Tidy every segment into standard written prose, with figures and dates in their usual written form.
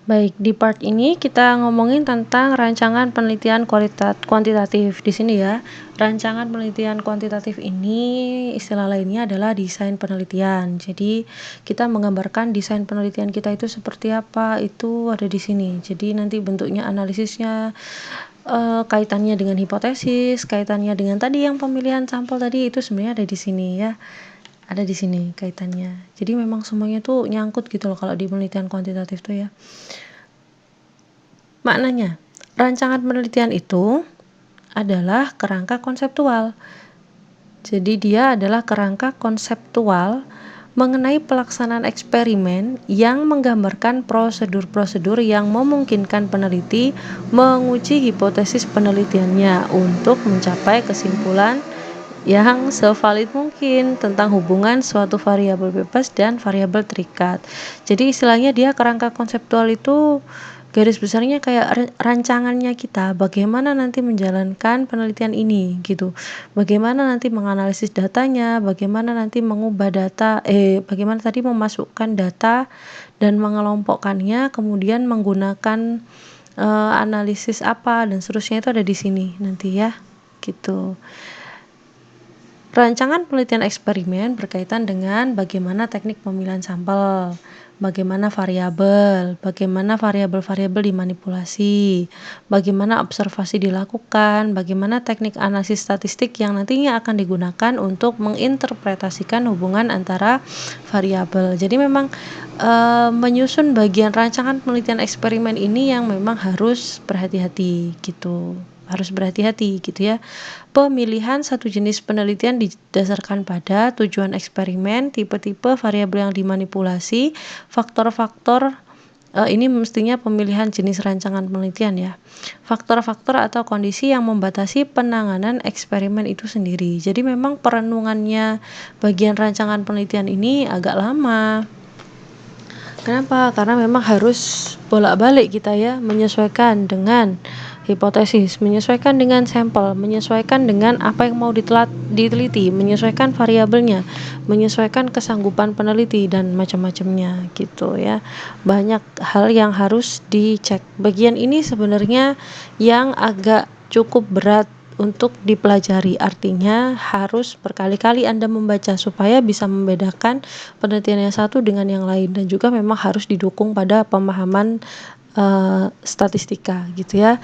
Baik, di part ini kita ngomongin tentang rancangan penelitian kuantitatif. Di sini ya, rancangan penelitian kuantitatif ini istilah lainnya adalah desain penelitian. Jadi, kita menggambarkan desain penelitian kita itu seperti apa, itu ada di sini. Jadi, nanti bentuknya analisisnya, kaitannya dengan hipotesis, kaitannya dengan tadi yang pemilihan sampel tadi itu sebenarnya ada di sini ya. Ada di sini kaitannya. Jadi memang semuanya tuh nyangkut gitu loh kalau di penelitian kuantitatif tuh ya. Maknanya, rancangan penelitian itu adalah kerangka konseptual. Jadi dia adalah kerangka konseptual mengenai pelaksanaan eksperimen yang menggambarkan prosedur-prosedur yang memungkinkan peneliti menguji hipotesis penelitiannya untuk mencapai kesimpulan yang sevalid mungkin tentang hubungan suatu variabel bebas dan variabel terikat. Jadi istilahnya dia kerangka konseptual itu garis besarnya kayak rancangannya kita, bagaimana nanti menjalankan penelitian ini gitu. Bagaimana nanti menganalisis datanya, bagaimana nanti mengubah data, bagaimana tadi memasukkan data dan mengelompokkannya, kemudian menggunakan analisis apa dan seterusnya itu ada di sini nanti ya, gitu. Rancangan penelitian eksperimen berkaitan dengan bagaimana teknik pemilihan sampel, bagaimana variabel-variabel dimanipulasi, bagaimana observasi dilakukan, bagaimana teknik analisis statistik yang nantinya akan digunakan untuk menginterpretasikan hubungan antara variabel. Jadi memang menyusun bagian rancangan penelitian eksperimen ini yang memang harus berhati-hati gitu. Harus berhati-hati gitu ya. Pemilihan satu jenis penelitian didasarkan pada tujuan eksperimen, tipe-tipe variabel yang dimanipulasi, faktor-faktor ini mestinya pemilihan jenis rancangan penelitian ya. Faktor-faktor atau kondisi yang membatasi penanganan eksperimen itu sendiri. Jadi memang perenungannya bagian rancangan penelitian ini agak lama. Kenapa? Karena memang harus bolak-balik kita ya, menyesuaikan dengan hipotesis, menyesuaikan dengan sampel, menyesuaikan dengan apa yang mau diteliti, menyesuaikan variabelnya, menyesuaikan kesanggupan peneliti dan macam-macamnya gitu ya. Banyak hal yang harus dicek. Bagian ini sebenarnya yang agak cukup berat untuk dipelajari, artinya harus berkali-kali Anda membaca supaya bisa membedakan penelitian yang satu dengan yang lain, dan juga memang harus didukung pada pemahaman statistika gitu ya.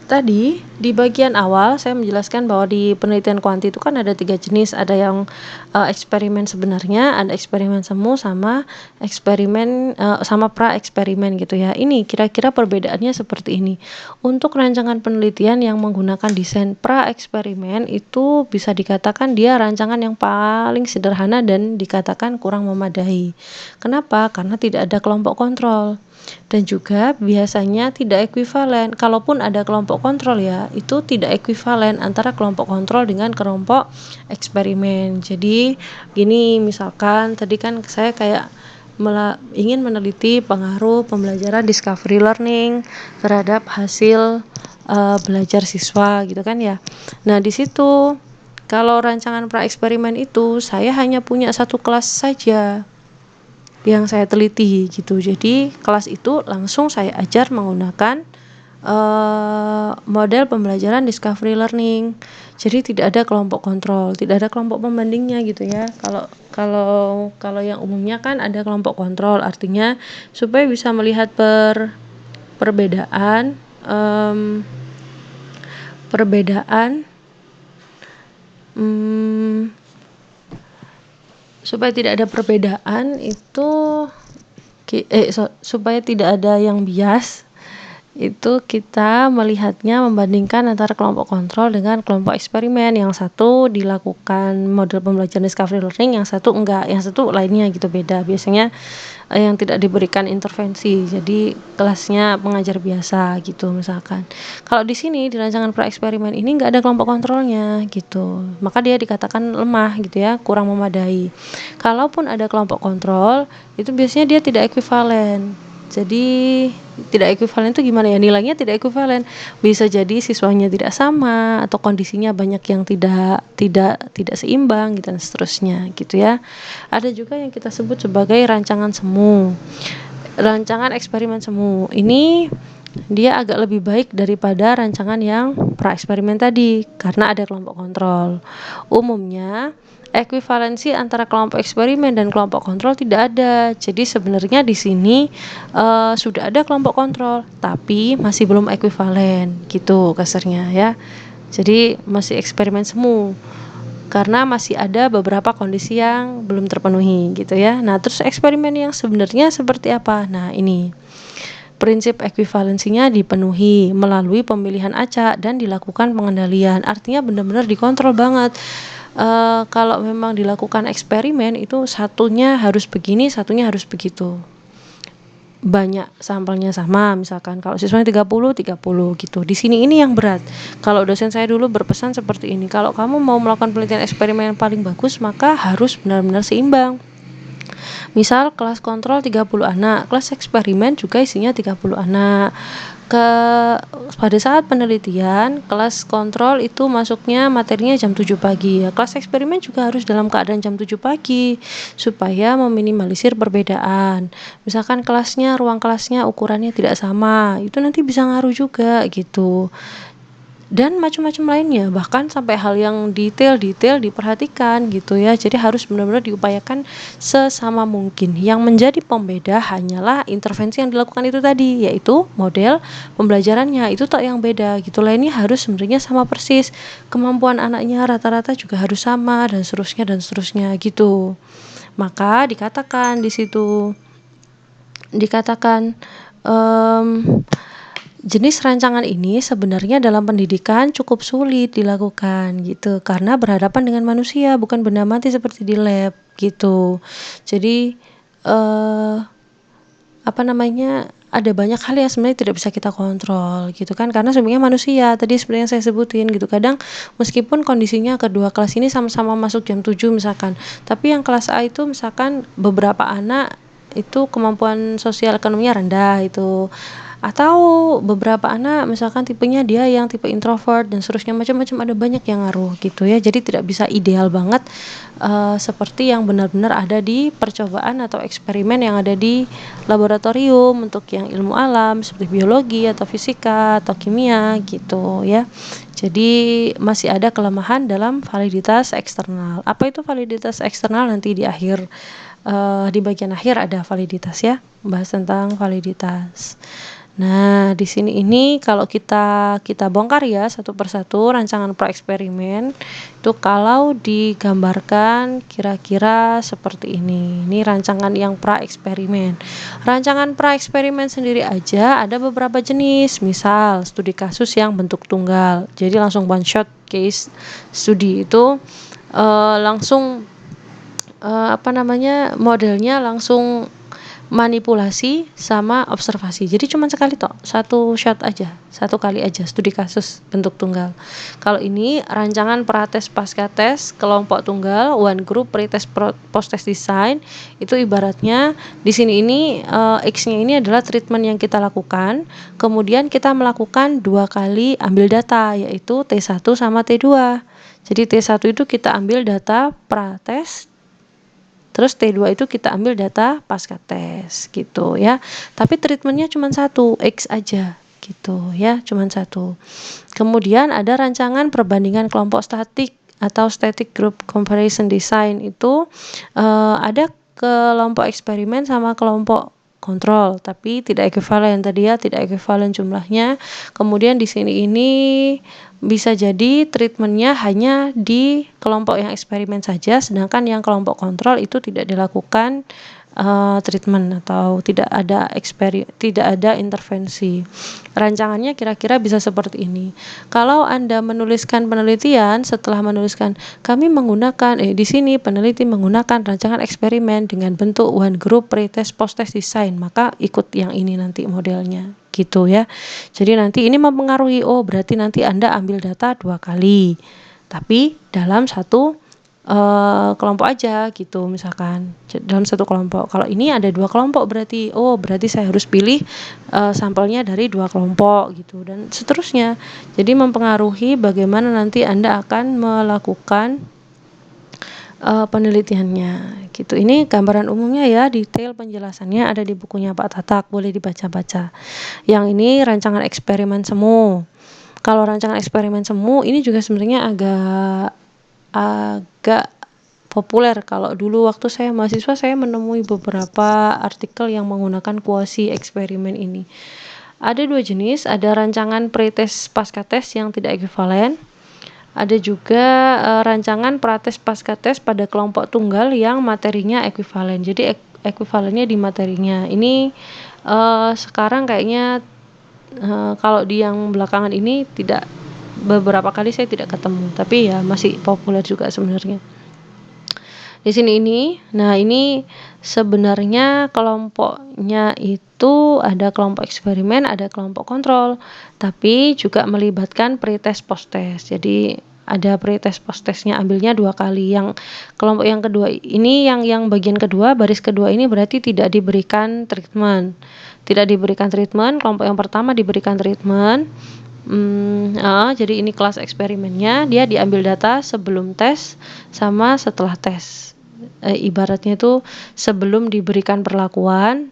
Tadi di bagian awal saya menjelaskan bahwa di penelitian kuanti itu kan ada 3 jenis, ada yang eksperimen sebenarnya, ada eksperimen semu, sama eksperimen sama pra eksperimen gitu ya. Ini kira-kira perbedaannya seperti ini. Untuk rancangan penelitian yang menggunakan desain pra eksperimen itu bisa dikatakan dia rancangan yang paling sederhana dan dikatakan kurang memadai. Kenapa? Karena tidak ada kelompok kontrol. Dan juga biasanya tidak ekuivalen. Kalaupun ada kelompok kontrol ya, itu tidak ekuivalen antara kelompok kontrol dengan kelompok eksperimen. Jadi gini, misalkan tadi kan saya kayak ingin meneliti pengaruh pembelajaran discovery learning terhadap hasil belajar siswa gitu kan ya. Nah di situ kalau rancangan pra eksperimen itu saya hanya punya satu kelas saja yang saya teliti gitu. Jadi kelas itu langsung saya ajar menggunakan model pembelajaran discovery learning. Jadi tidak ada kelompok kontrol, tidak ada kelompok pembandingnya gitu ya. Kalau yang umumnya kan ada kelompok kontrol, artinya supaya bisa melihat perbedaan supaya tidak ada perbedaan itu supaya tidak ada yang bias, itu kita melihatnya membandingkan antara kelompok kontrol dengan kelompok eksperimen. Yang satu dilakukan model pembelajaran discovery learning, yang satu enggak, yang satu lainnya gitu, beda. Biasanya yang tidak diberikan intervensi, jadi kelasnya pengajar biasa gitu misalkan. Kalau di sini di rancangan pra eksperimen ini enggak ada kelompok kontrolnya gitu, maka dia dikatakan lemah gitu ya, kurang memadai. Kalaupun ada kelompok kontrol, itu biasanya dia tidak ekuivalen. Jadi tidak ekuivalen itu gimana ya, nilainya tidak ekuivalen, bisa jadi siswanya tidak sama atau kondisinya banyak yang tidak seimbang gitu dan seterusnya gitu ya. Ada juga yang kita sebut sebagai rancangan semu. rancangan eksperimen semu ini dia agak lebih baik daripada rancangan yang pra-eksperimen tadi karena ada kelompok kontrol. Umumnya ekuivalensi antara kelompok eksperimen dan kelompok kontrol tidak ada. Jadi sebenarnya di sini sudah ada kelompok kontrol, tapi masih belum ekuivalen gitu kasarnya ya. Jadi masih eksperimen semu karena masih ada beberapa kondisi yang belum terpenuhi gitu ya. Nah, terus eksperimen yang sebenarnya seperti apa? Nah, ini prinsip ekuivalensinya dipenuhi melalui pemilihan acak dan dilakukan pengendalian. Artinya benar-benar dikontrol banget. Kalau memang dilakukan eksperimen itu satunya harus begini, satunya harus begitu. Banyak sampelnya sama, misalkan kalau siswanya 30 gitu. Di sini ini yang berat. Kalau dosen saya dulu berpesan seperti ini, kalau kamu mau melakukan penelitian eksperimen yang paling bagus, maka harus benar-benar seimbang. Misal kelas kontrol 30 anak, kelas eksperimen juga isinya 30 anak. Pada saat penelitian, kelas kontrol itu masuknya materinya jam 7 pagi. Ya, kelas eksperimen juga harus dalam keadaan jam 7 pagi supaya meminimalisir perbedaan. Misalkan ruang kelasnya ukurannya tidak sama, itu nanti bisa ngaruh juga gitu. Dan macam-macam lainnya, bahkan sampai hal yang detail diperhatikan gitu ya. Jadi harus benar-benar diupayakan sesama mungkin. Yang menjadi pembeda hanyalah intervensi yang dilakukan itu tadi, yaitu model pembelajarannya itu tak yang beda gitu. Lainnya harus sebenarnya sama persis. Kemampuan anaknya rata-rata juga harus sama dan seterusnya gitu. Maka dikatakan di situ jenis rancangan ini sebenarnya dalam pendidikan cukup sulit dilakukan gitu karena berhadapan dengan manusia bukan benda mati seperti di lab gitu. Jadi ada banyak hal yang sebenarnya tidak bisa kita kontrol gitu kan karena sebenarnya manusia tadi seperti yang saya sebutin gitu. Kadang meskipun kondisinya kedua kelas ini sama-sama masuk jam 7 misalkan, tapi yang kelas A itu misalkan beberapa anak itu kemampuan sosial ekonominya rendah itu, atau beberapa anak misalkan tipenya dia yang tipe introvert dan seterusnya, macam-macam ada banyak yang ngaruh gitu ya. Jadi tidak bisa ideal banget seperti yang benar-benar ada di percobaan atau eksperimen yang ada di laboratorium untuk yang ilmu alam seperti biologi atau fisika atau kimia gitu ya. Jadi masih ada kelemahan dalam validitas eksternal. Apa itu validitas eksternal? Nanti di bagian akhir ada validitas ya, bahas tentang validitas. Nah, di sini ini kalau kita bongkar ya satu persatu rancangan pra-eksperimen itu kalau digambarkan kira-kira seperti ini. Ini rancangan yang pra-eksperimen. Rancangan pra-eksperimen sendiri aja ada beberapa jenis. Misal studi kasus yang bentuk tunggal. Jadi langsung one shot case studi itu langsung modelnya langsung manipulasi sama observasi. Jadi cuma sekali satu kali aja studi kasus bentuk tunggal. Kalau ini rancangan prates pasca tes kelompok tunggal, one group pretest post test design, itu ibaratnya di sini ini X-nya ini adalah treatment yang kita lakukan, kemudian kita melakukan 2 kali ambil data yaitu T1 sama T2. Jadi T1 itu kita ambil data prates, terus T2 itu kita ambil data pasca tes gitu ya. Tapi treatmentnya cuma satu, X aja gitu ya, cuma satu. Kemudian ada rancangan perbandingan kelompok statik atau static group comparison design itu ada kelompok eksperimen sama kelompok kontrol, tapi tidak ekuivalen tadi ya, tidak ekuivalen jumlahnya. Kemudian di sini ini bisa jadi treatmentnya hanya di kelompok yang eksperimen saja, sedangkan yang kelompok kontrol itu tidak dilakukan treatment atau tidak ada intervensi. Rancangannya kira-kira bisa seperti ini. Kalau Anda menuliskan penelitian, setelah menuliskan kami menggunakan di sini peneliti menggunakan rancangan eksperimen dengan bentuk one group pretest post test design, maka ikut yang ini nanti modelnya gitu ya. Jadi nanti ini mempengaruhi, berarti nanti Anda ambil data 2 kali tapi dalam satu kelompok aja gitu, misalkan dalam satu kelompok. Kalau ini ada 2 kelompok berarti saya harus pilih sampelnya dari 2 kelompok gitu dan seterusnya. Jadi mempengaruhi bagaimana nanti Anda akan melakukan penelitiannya gitu. Ini gambaran umumnya ya, detail penjelasannya ada di bukunya Pak Tatak, boleh dibaca-baca. Yang ini rancangan eksperimen semu. Kalau rancangan eksperimen semu ini juga sebenarnya agak populer. Kalau dulu waktu saya mahasiswa, saya menemui beberapa artikel yang menggunakan kuasi eksperimen ini. Ada 2 jenis, ada rancangan pretest pasca tes yang tidak ekuivalen. Ada juga rancangan prates pasca tes pada kelompok tunggal yang materinya ekuivalen. Jadi ekuivalennya di materinya. Ini sekarang kayaknya kalau di yang belakangan ini tidak, beberapa kali saya tidak ketemu, tapi ya masih populer juga sebenarnya. Di sini ini, nah ini sebenarnya kelompoknya itu ada kelompok eksperimen, ada kelompok kontrol, tapi juga melibatkan pretest post-test. Jadi ada pretest post-testnya, ambilnya 2 kali. Yang kelompok yang kedua ini, yang bagian kedua, baris kedua ini berarti tidak diberikan treatment. Tidak diberikan treatment, kelompok yang pertama diberikan treatment. Jadi ini kelas eksperimennya, dia diambil data sebelum tes sama setelah tes. Ibaratnya itu sebelum diberikan perlakuan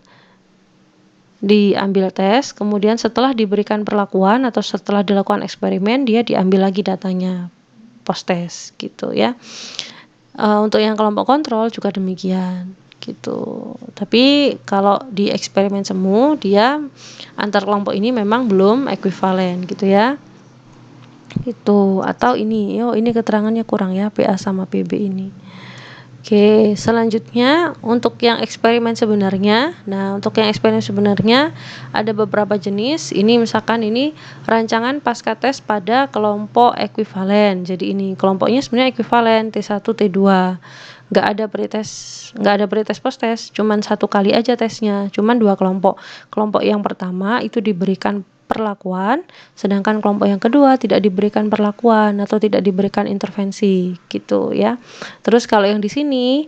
diambil tes, kemudian setelah diberikan perlakuan atau setelah dilakukan eksperimen dia diambil lagi datanya post tes gitu ya. Untuk yang kelompok kontrol juga demikian gitu. Tapi kalau di eksperimen semu dia antar kelompok ini memang belum ekuivalen gitu ya. Itu atau ini keterangannya kurang ya, PA sama PB ini. Oke, selanjutnya untuk yang eksperimen sebenarnya. Nah, untuk yang eksperimen sebenarnya ada beberapa jenis. Ini misalkan ini rancangan pasca tes pada kelompok ekuivalen. Jadi ini kelompoknya sebenarnya ekuivalen T1, T2. Nggak ada pretest post tes, cuman 1 kali aja tesnya, cuman 2 kelompok. Kelompok yang pertama itu diberikan perlakuan, sedangkan kelompok yang kedua tidak diberikan perlakuan atau tidak diberikan intervensi gitu ya. Terus kalau yang di sini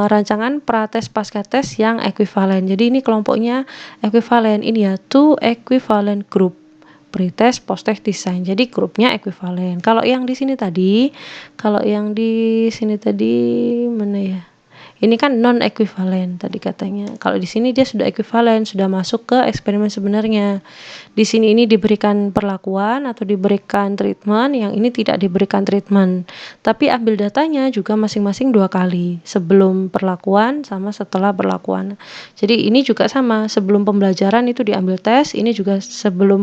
rancangan prates pasca tes yang ekuivalen. Jadi ini kelompoknya ekuivalen, ini ya, 2 equivalent group pretest post test design. Jadi grupnya ekuivalen. Kalau yang di sini tadi mana ya? Ini kan non ekuivalen tadi katanya. Kalau di sini dia sudah ekuivalen, sudah masuk ke eksperimen sebenarnya. Di sini ini diberikan perlakuan atau diberikan treatment, yang ini tidak diberikan treatment. Tapi ambil datanya juga masing-masing 2 kali, sebelum perlakuan sama setelah perlakuan. Jadi ini juga sama, sebelum pembelajaran itu diambil tes, ini juga setelah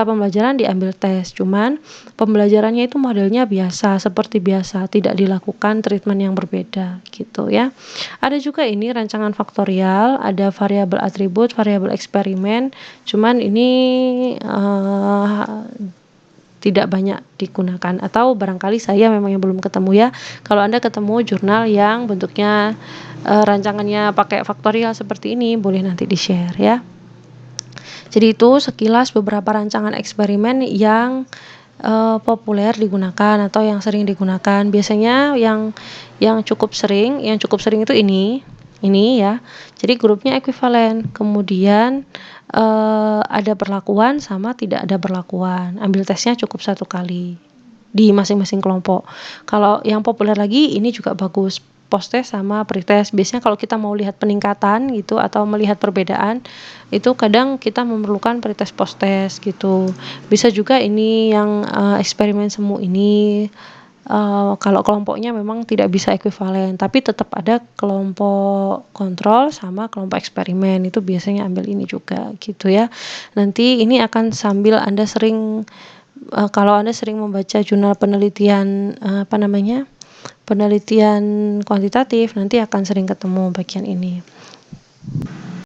pembelajaran diambil tes. Cuman pembelajarannya itu modelnya biasa, seperti biasa, tidak dilakukan treatment yang berbeda gitu ya. Ada juga ini rancangan faktorial, ada variabel atribut, variabel eksperimen, cuman ini tidak banyak digunakan, atau barangkali saya memang yang belum ketemu ya. Kalau Anda ketemu jurnal yang bentuknya rancangannya pakai faktorial seperti ini, boleh nanti di-share ya. Jadi itu sekilas beberapa rancangan eksperimen yang populer digunakan atau yang sering digunakan. Biasanya yang cukup sering itu ini ya. Jadi grupnya ekuivalen, kemudian ada perlakuan sama tidak ada perlakuan. Ambil tesnya cukup 1 kali di masing-masing kelompok. Kalau yang populer lagi ini juga bagus, post test sama pretest. Biasanya kalau kita mau lihat peningkatan gitu atau melihat perbedaan, itu kadang kita memerlukan pretest post test gitu. Bisa juga ini yang eksperimen semu ini kalau kelompoknya memang tidak bisa ekuivalen, tapi tetap ada kelompok kontrol sama kelompok eksperimen, itu biasanya ambil ini juga gitu ya. Nanti ini akan sambil Anda sering kalau Anda sering membaca jurnal penelitian penelitian kuantitatif, nanti akan sering ketemu bagian ini.